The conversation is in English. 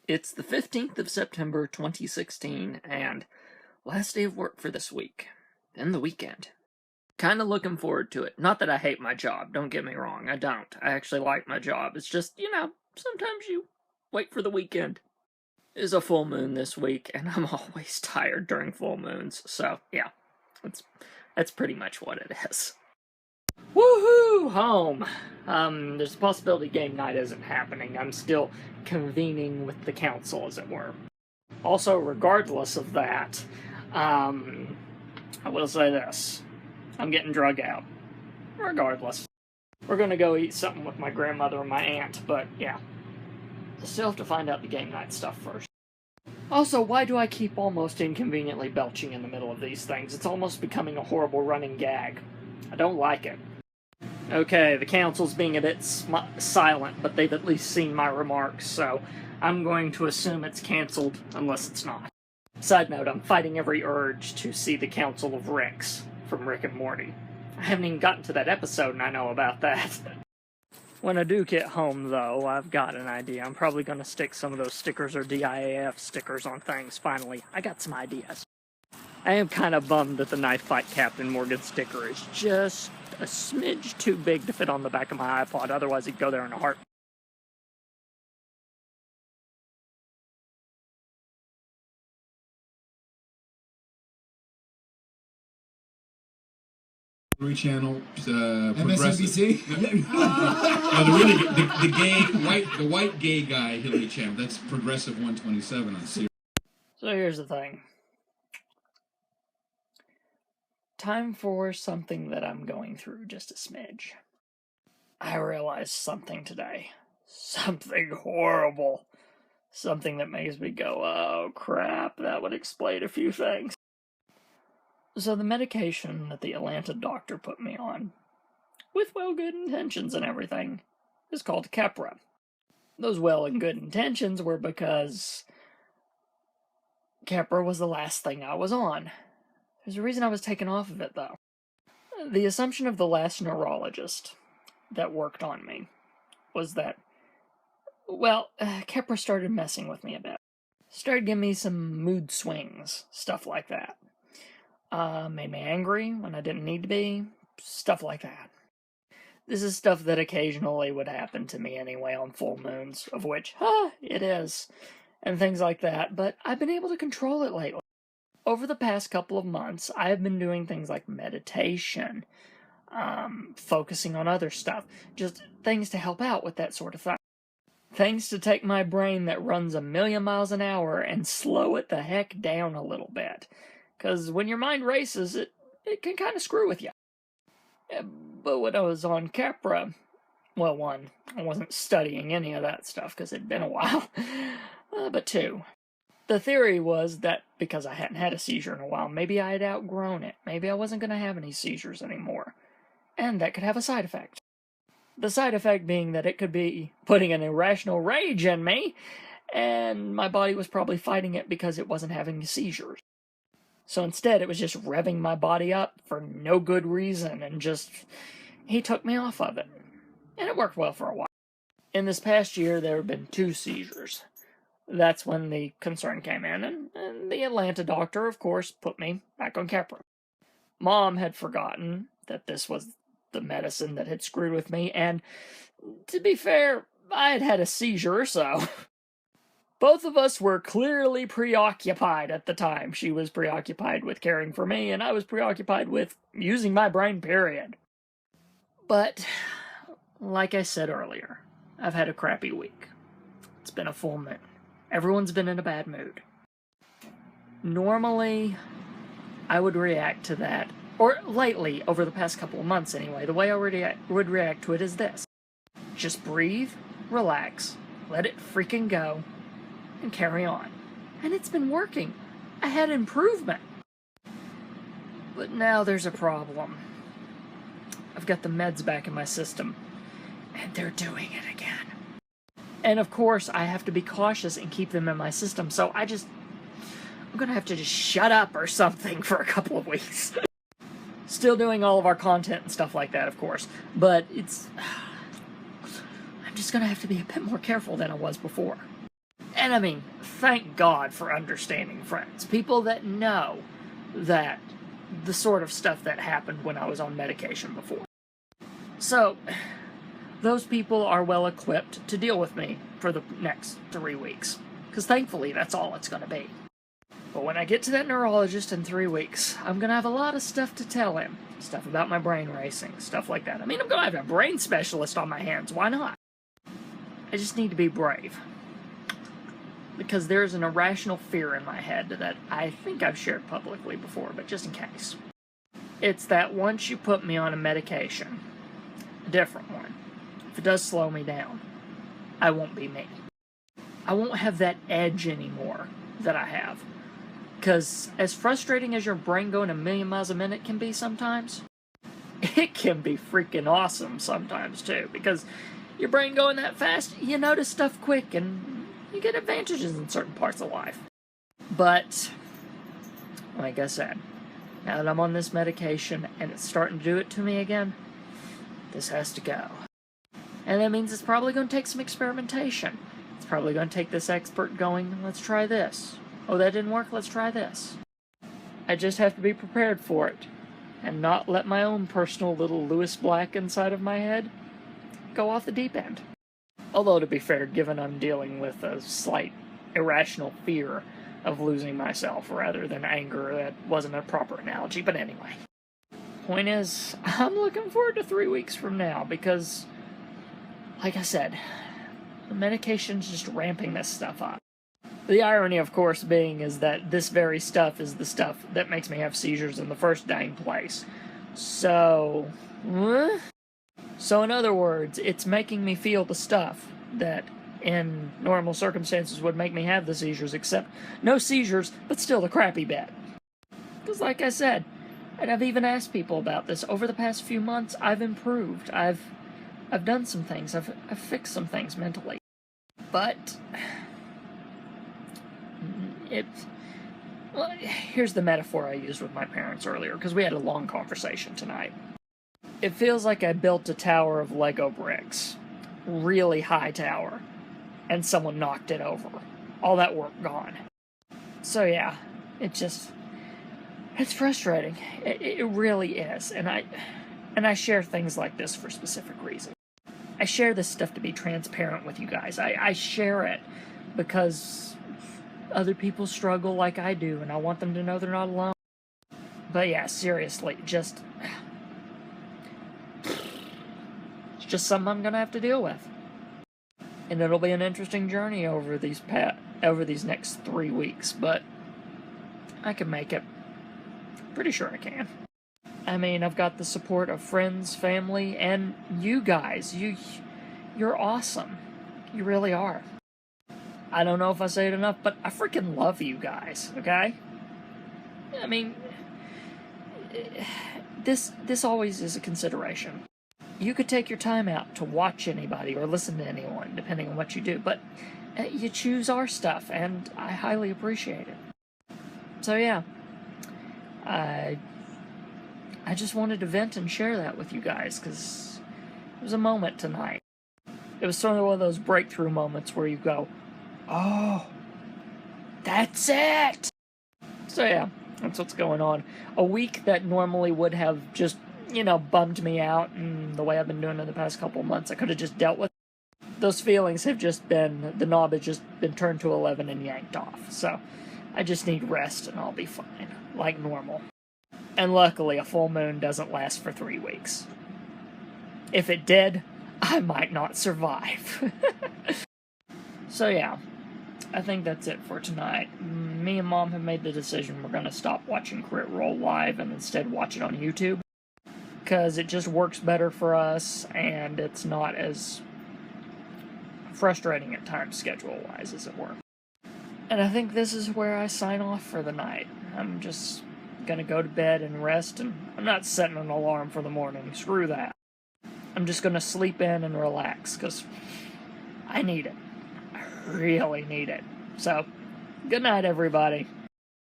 It's the 15th of September 2016, and last day of work for this week. Then the weekend. Kinda looking forward to it. Not that I hate my job, don't get me wrong, I don't. I actually like my job. It's just, sometimes you wait for the weekend. It's a full moon this week, and I'm always tired during full moons, so yeah, that's pretty much what it is. Woohoo! Home! There's a possibility game night isn't happening. I'm still convening with the council, as it were. Also, regardless of that, I will say this. I'm getting drug out. Regardless. We're gonna go eat something with my grandmother and my aunt, but yeah. Still have to find out the game night stuff first. Also, why do I keep almost inconveniently belching in the middle of these things? It's almost becoming a horrible running gag. I don't like it. Okay, the council's being a bit silent, but they've at least seen my remarks, so I'm going to assume it's cancelled, unless it's not. Side note, I'm fighting every urge to see the Council of Ricks from Rick and Morty. I haven't even gotten to that episode, and I know about that. When I do get home, though, I've got an idea. I'm probably going to stick some of those stickers or DIAF stickers on things, finally. I got some ideas. I am kind of bummed that the Knife Fight Captain Morgan sticker is just a smidge too big to fit on the back of my iPod, otherwise it'd go there in a heart. Channel, MSNBC. No, the white gay guy Hillary Channel. That's Progressive 127 on Sirius. So here's the thing. Time for something that I'm going through just a smidge. I realized something today. Something horrible. Something that makes me go, oh crap, that would explain a few things. So the medication that the Atlanta doctor put me on, with well good intentions and everything, is called Keppra. Those well and good intentions were because Keppra was the last thing I was on. There's a reason I was taken off of it, though. The assumption of the last neurologist that worked on me was that, Keppra started messing with me a bit. Started giving me some mood swings, stuff like that. Made me angry when I didn't need to be, stuff like that. This is stuff that occasionally would happen to me anyway on full moons, of which, it is, and things like that, but I've been able to control it lately. Over the past couple of months, I've been doing things like meditation, focusing on other stuff, just things to help out with that sort of thing. Things to take my brain that runs 1,000,000 miles an hour and slow it the heck down a little bit. Because when your mind races, it can kind of screw with you. But when I was on Keppra, one, I wasn't studying any of that stuff because it'd been a while. But two, the theory was that because I hadn't had a seizure in a while, maybe I had outgrown it. Maybe I wasn't going to have any seizures anymore. And that could have a side effect. The side effect being that it could be putting an irrational rage in me, and my body was probably fighting it because it wasn't having seizures. So instead, it was just revving my body up for no good reason, and he took me off of it. And it worked well for a while. In this past year, there have been 2 seizures. That's when the concern came in, and the Atlanta doctor, of course, put me back on Keppra. Mom had forgotten that this was the medicine that had screwed with me, and to be fair, I had had a seizure, so both of us were clearly preoccupied at the time. She was preoccupied with caring for me, and I was preoccupied with using my brain, period. But, like I said earlier, I've had a crappy week. It's been a full moon. Everyone's been in a bad mood. Normally, I would react to that, or lately, over the past couple of months anyway, the way I would react to it is this. Just breathe, relax, let it freaking go, and carry on. And it's been working. I had improvement. But now there's a problem. I've got the meds back in my system, and they're doing it again. And of course, I have to be cautious and keep them in my system, so I'm gonna have to just shut up or something for a couple of weeks. Still doing all of our content and stuff like that, of course, but I'm just gonna have to be a bit more careful than I was before. And I mean, thank God for understanding friends. People that know that the sort of stuff that happened when I was on medication before. So, those people are well equipped to deal with me for the next 3 weeks. Because thankfully, that's all it's going to be. But when I get to that neurologist in 3 weeks, I'm going to have a lot of stuff to tell him. Stuff about my brain racing, stuff like that. I mean, I'm going to have a brain specialist on my hands. Why not? I just need to be brave. Because there's an irrational fear in my head that I think I've shared publicly before, but just in case. It's that once you put me on a medication, a different one, if it does slow me down, I won't be me. I won't have that edge anymore that I have. Because as frustrating as your brain going a million miles a minute can be sometimes, it can be freaking awesome sometimes too. Because your brain going that fast, you notice stuff quick and you get advantages in certain parts of life. But, like I said, now that I'm on this medication and it's starting to do it to me again, this has to go. And that means it's probably going to take some experimentation. It's probably going to take this expert going, let's try this. Oh, that didn't work, let's try this. I just have to be prepared for it, and not let my own personal little Lewis Black inside of my head go off the deep end. Although, to be fair, given I'm dealing with a slight irrational fear of losing myself rather than anger, that wasn't a proper analogy, but anyway. Point is, I'm looking forward to 3 weeks from now, because, like I said, the medication's just ramping this stuff up. The irony, of course, being is that this very stuff is the stuff that makes me have seizures in the first dang place. So in other words, it's making me feel the stuff that in normal circumstances would make me have the seizures, except no seizures, but still the crappy bit. Because like I said, and I've even asked people about this, over the past few months, I've improved. I've done some things. I've fixed some things mentally. But well, here's the metaphor I used with my parents earlier, because we had a long conversation tonight. It feels like I built a tower of Lego bricks. Really high tower. And someone knocked it over. All that work gone. So yeah, it's frustrating. It really is. And I share things like this for specific reasons. I share this stuff to be transparent with you guys. I share it because other people struggle like I do, and I want them to know they're not alone. But yeah, seriously, it's just something I'm gonna have to deal with. And it'll be an interesting journey over these next 3 weeks, but I can make it. Pretty sure I can. I mean, I've got the support of friends, family, and you guys. You're awesome. You really are. I don't know if I say it enough, but I freaking love you guys, okay? I mean, this always is a consideration. You could take your time out to watch anybody or listen to anyone, depending on what you do, but you choose our stuff, and I highly appreciate it. So yeah, I just wanted to vent and share that with you guys, because it was a moment tonight. It was sort of one of those breakthrough moments where you go, oh, that's it! So yeah, that's what's going on. A week that normally would have just, bummed me out, and the way I've been doing it the past couple months, I could have just dealt with. Those feelings have just been, the knob has just been turned to 11 and yanked off. So I just need rest and I'll be fine, like normal. And luckily, a full moon doesn't last for 3 weeks. If it did, I might not survive. So yeah, I think that's it for tonight. Me and Mom have made the decision we're going to stop watching Crit Roll live and instead watch it on YouTube. Because it just works better for us, and it's not as frustrating at times, schedule-wise, as it were. And I think this is where I sign off for the night. I'm just gonna go to bed and rest, and I'm not setting an alarm for the morning. Screw that. I'm just gonna sleep in and relax, because I need it. I really need it. So, good night, everybody.